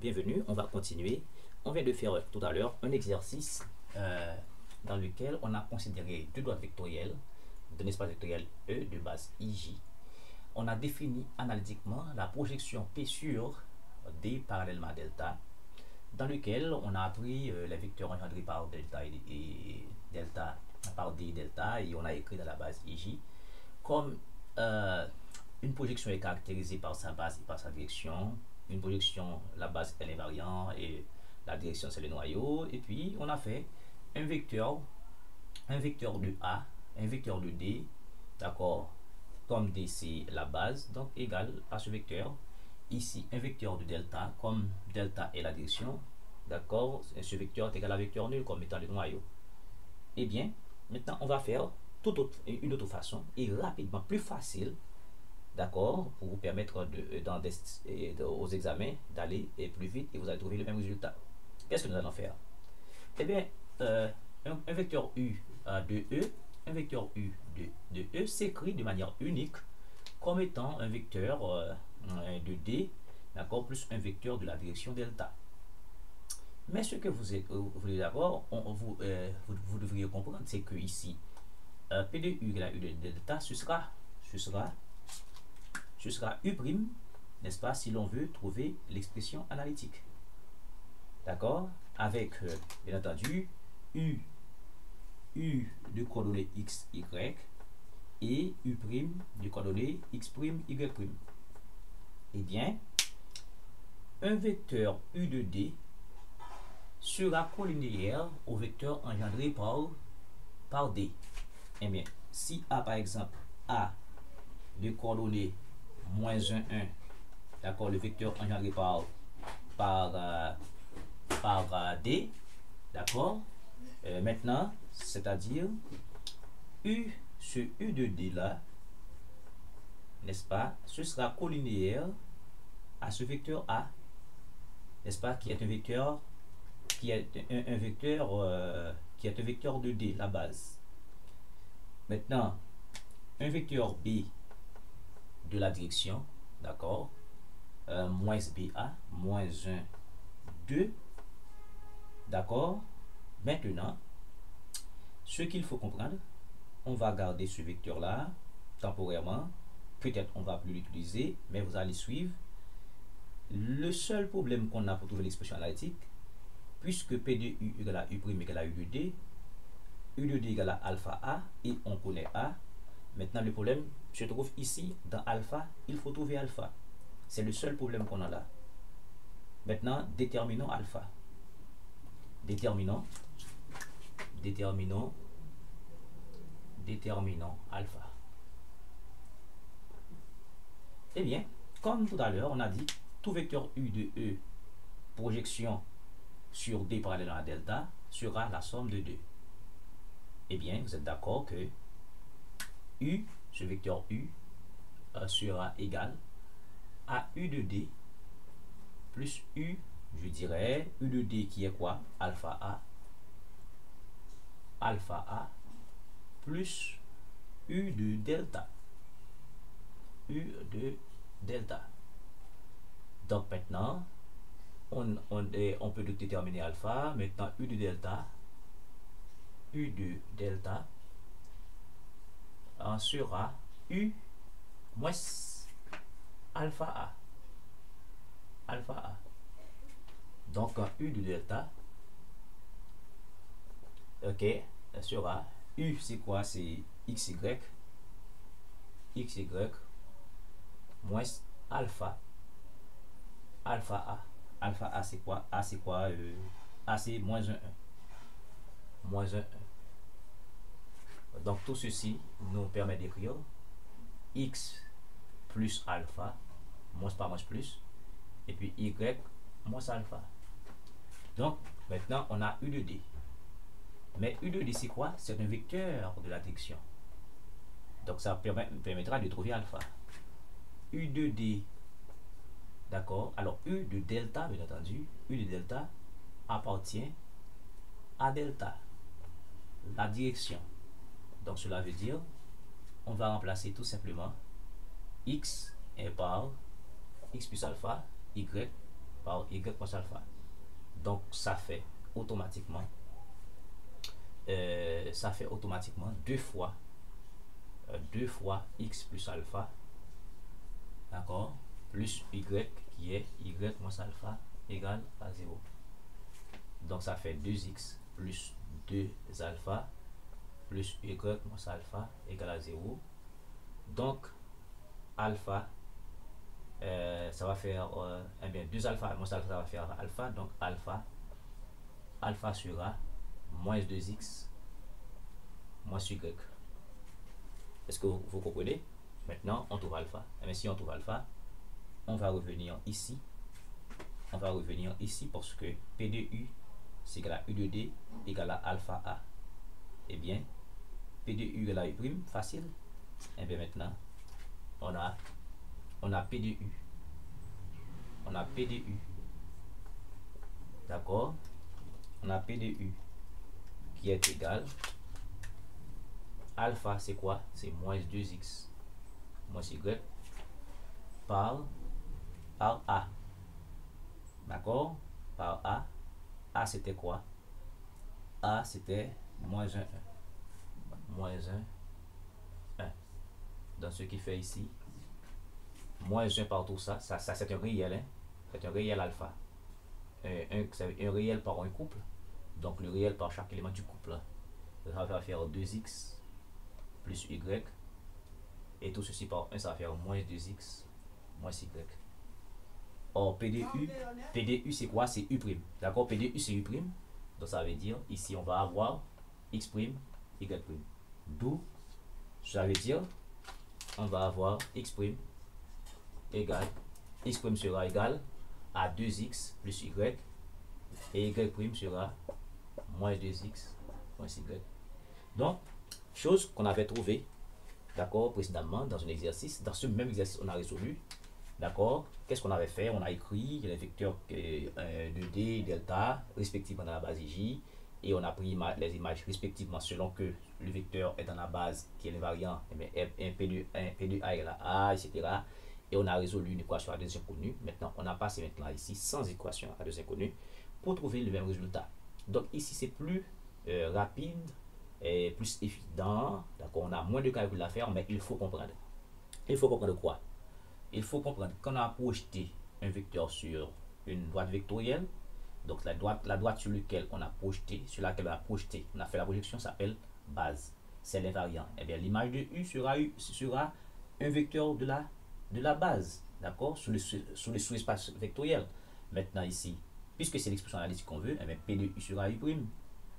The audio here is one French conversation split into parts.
Bienvenue, on va continuer. On vient de faire tout à l'heure un exercice dans lequel on a considéré deux droites vectorielles d'un espace vectoriel E de base IJ. On a défini analytiquement la projection P sur D parallèlement à delta, dans lequel on a appris les vecteurs engendrés par delta et delta par D et delta, et on a écrit dans la base IJ comme une projection est caractérisée par sa base et par sa direction. Une projection, la base est l'invariant et la direction c'est le noyau. Et puis on a fait un vecteur de A, un vecteur de D, d'accord, comme D c'est la base, donc égal à ce vecteur. Ici un vecteur de delta, comme delta est la direction, d'accord, ce vecteur est égal à vecteur nul comme étant le noyau. Et bien, maintenant on va faire une autre façon et rapidement, plus facile, d'accord, pour vous permettre aux examens d'aller plus vite et vous allez trouver le même résultat. Qu'est-ce que nous allons faire? Eh bien, un vecteur U de E, un vecteur U de E s'écrit de manière unique comme étant un vecteur de D, d'accord, plus un vecteur de la direction delta. Mais ce que vous voulez d'abord, vous devriez comprendre, c'est que ici, P de U égale à U de delta, ce sera U', n'est-ce pas, si l'on veut trouver l'expression analytique. D'accord? Avec, bien entendu, U de coordonnées x, y et U' de coordonnées x', y'. Eh bien, un vecteur U de D sera collinéaire au vecteur engendré par D. Eh bien, si A, par exemple, A de coordonnées moins 1, 1, d'accord, le vecteur engendré par D, d'accord, maintenant, c'est-à-dire ce U de D là, n'est-ce pas, ce sera collinéaire à ce vecteur A, n'est-ce pas, qui est un vecteur de D, la base. Maintenant, un vecteur B de la direction, d'accord, moins BA, moins 1, 2, d'accord. Maintenant, ce qu'il faut comprendre, on va garder ce vecteur-là temporairement. Peut-être on va plus l'utiliser, mais vous allez suivre. Le seul problème qu'on a pour trouver l'expression analytique, puisque P de U égale à U' égale à U de D, U de D égale à alpha A, et on connaît A. Maintenant, le problème se trouve ici, dans alpha, il faut trouver alpha. C'est le seul problème qu'on a là. Maintenant, déterminons alpha. Déterminons alpha. Eh bien, comme tout à l'heure, on a dit, tout vecteur U de E, projection sur D parallèlement à delta, sera la somme de 2. Eh bien, vous êtes d'accord que U, ce vecteur U, sera égal à U de D plus U, je dirais, U de D qui est quoi? Alpha A plus U de delta. Donc maintenant, on peut déterminer alpha. Maintenant, U de delta sera U moins alpha A. Donc, U de delta, ok, sera U, c'est quoi? C'est XY moins alpha A. Alpha A, c'est quoi? A, c'est quoi? A, c'est moins 1, 1. Moins 1, 1. Donc, tout ceci nous permet d'écrire X plus alpha, moins par moins plus, et puis Y moins alpha. Donc, maintenant, on a U de D. Mais U de D, c'est quoi? C'est un vecteur de la direction. Donc, ça permettra de trouver alpha. U de D, d'accord? Alors, U de delta, bien entendu, U de delta appartient à delta, la direction. Donc, cela veut dire, on va remplacer tout simplement X par X plus alpha, Y par y moins alpha. Donc ça fait automatiquement 2 fois x plus alpha, d'accord, plus y qui est y moins alpha égale à 0. Donc ça fait 2x plus 2 alpha plus y moins alpha égale à 0. Donc alpha, ça va faire 2 alpha moins alpha, ça va faire alpha. Donc alpha sera moins 2x moins y. Est-ce que vous comprenez? Maintenant, on trouve alpha. Et si on trouve alpha, on va revenir ici. On va revenir ici parce que P de U, c'est égal à U de D égale à alpha A. Eh bien, P de U égale à U prime, facile. Et bien maintenant, on a P de U. On a P de U. D'accord? On a P de U qui est égal. Alpha, c'est quoi? C'est moins 2x moins y par A. D'accord? Par A. A, c'était quoi? A, c'était moins 1. Moins 1. Donc, ce qui fait ici, moins 1 par tout ça, c'est un réel. Hein? C'est un réel alpha. C'est un réel par un couple. Donc, le réel par chaque élément du couple. Ça va faire 2x plus y. Et tout ceci par 1, ça va faire moins 2x moins y. Or, PDU c'est quoi? C'est U'. D'accord? PDU c'est U'. Donc ça veut dire, ici on va avoir x', y'. D'où, ça veut dire, on va avoir x' égale, x' sera égal à 2x plus y. Et y' sera moins 2x moins y. Donc, chose qu'on avait trouvée, d'accord, précédemment dans un exercice. Dans ce même exercice, on a résolu. D'accord? Qu'est-ce qu'on avait fait? On a écrit les vecteurs de D, delta, respectivement dans la base IJ, et on a pris les images respectivement selon que le vecteur est dans la base qui est l'invariant, P de A égale à A, etc. Et on a résolu une équation à deux inconnues. Maintenant, on a passé maintenant ici sans équation à deux inconnues pour trouver le même résultat. Donc ici, c'est plus rapide et plus évident. D'accord? On a moins de calculs à faire, mais il faut comprendre. Il faut comprendre quoi? Il faut comprendre qu'on a projeté un vecteur sur une droite vectorielle. Donc la droite sur laquelle on a projeté, on a fait la projection, s'appelle base. C'est l'invariant. Et bien l'image de U sera un vecteur de la base, d'accord, sur le sous-espace vectoriel. Maintenant ici, puisque c'est l'expression analytique qu'on veut, et bien P de U sera U'.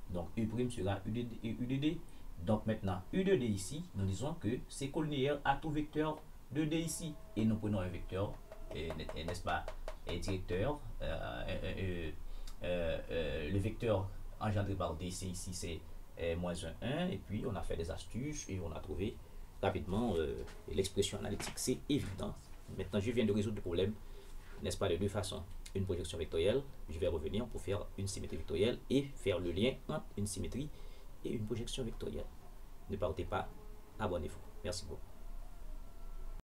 Donc U' sera U de D. Donc maintenant U de D ici, nous disons que c'est collinéaire à tout vecteur de D ici. Et nous prenons un vecteur, n'est-ce pas, directeur. Le vecteur engendré par D, c'est ici, c'est moins 1. Et puis on a fait des astuces et on a trouvé rapidement l'expression analytique. C'est évident. Maintenant, je viens de résoudre le problème, n'est-ce pas, de deux façons. Une projection vectorielle, je vais revenir pour faire une symétrie vectorielle et faire le lien entre une symétrie et une projection vectorielle. Ne partez pas, abonnez-vous. Merci beaucoup.